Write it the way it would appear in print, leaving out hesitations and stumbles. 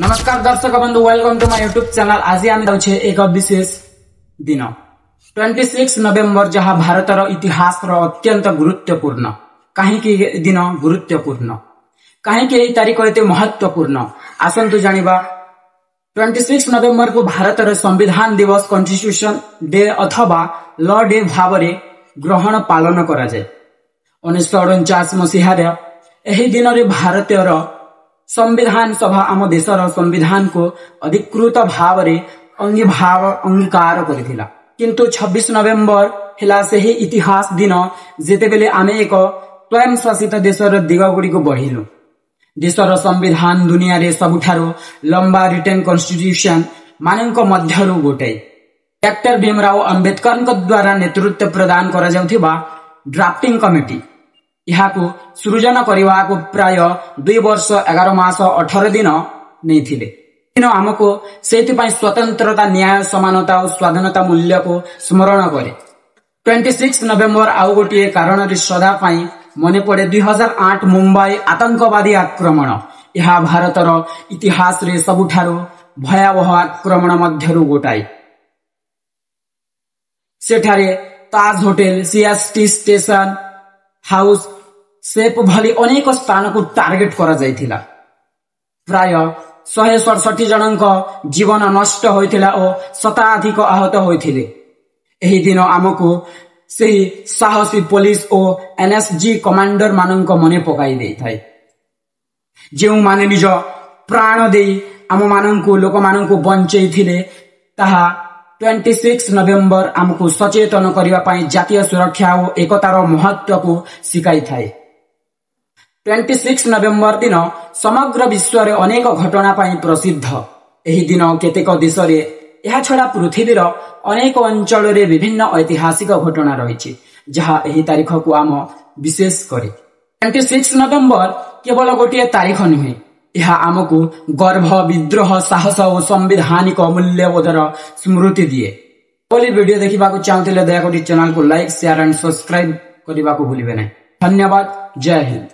नमस्कार दर्शक बंधु, welcome to my YouTube channel. आज आम जाऊे एक विशेष दिन 26 नवेम्बर, जहाँ भारतर इतिहास अत्यंत गुरुत्वपूर्ण। कहीं दिन गुरुत्वपूर्ण, कहीं तारीख एत महत्वपूर्ण, आसतु जानिबा। 26 नवेम्बर को भारतर संविधान दिवस कॉन्स्टिट्यूशन डे अथवा लॉ डे भाव ग्रहण पालन करा जाए। 1949 मसीहार एही दिन रे भारतीय संविधान सभा आम देशर संविधान को अधिकृत भाव अंगीकार करथिला। किंतु 26 नवेम्बर हिला सेही इतिहास दिन जेतेबेले आमे एक स्वयं शासित देशर दिग गुड़ी को बढ़िलु। देशर संविधान दुनिया रे सबुठारो लंबा रिटेन कॉन्स्टिट्यूशन मानक मध्यरु गोटे। डॉक्टर भीमराव अंबेडकर द्वारा नेतृत्व प्रदान करा जाउथिबा ड्राफ्टिंग कमिटी यहाकू सृजन करने को प्राय 2 वर्ष 11 मास 18 दिन नहीं आमको से स्वतंत्रता, न्याय, समानता और स्वाधीनता मूल्य को स्मरण करे। 26 नवेम्बर आउ गोटे कारण श्रद्धा मन पड़े 2008 मुंबई आतंकवादी आक्रमण। यह भारतर इतिहास रे सबुठारो भयावह आक्रमण मध्यरु गोटाए। सेठारे ताज होटेल, सीएसटी स्टेशन हाउस, सेप भली अनेक स्थान को टार्गेट करा जाइथिला। प्राय 167 जनक जीवन नष्ट होइथिला और शताधिक आहत होइथिले। एही दिन आमको सेही साहसी पुलिस और एनएसजी कमांडर मानक मने पकाई देई थाए, जेउ माने निज प्राण देई आम मानकू लोक मानकू बंचई थिले। ताहा 26 नवेम्बर आमको सचेतन करिवा पाई जातीय सुरक्षा और एकतार महत्व को सिकाई थाए। 26 नवेम्बर दिन समग्र विश्व रे अनेक घटना पाई प्रसिद्ध। एही दिन केतेक देश रे यह छड़ा पृथ्वीर अनेक अंचल रे विभिन्न ऐतिहासिक घटना रही, जहाँ एही तारीख को आम विशेष करे। 26 नवेम्बर केवल गोटे तारीख नुहे, यह आमको गर्व, विद्रोह, साहस और संवैधानिक मूल्यबोधर स्मृति दिए। बोली वीडियो देखा चाहते दयाकोटी चैनल को लाइक, शेयर एंड सब्सक्राइब करने को भूलिए नहीं। धन्यवाद। जय हिंद।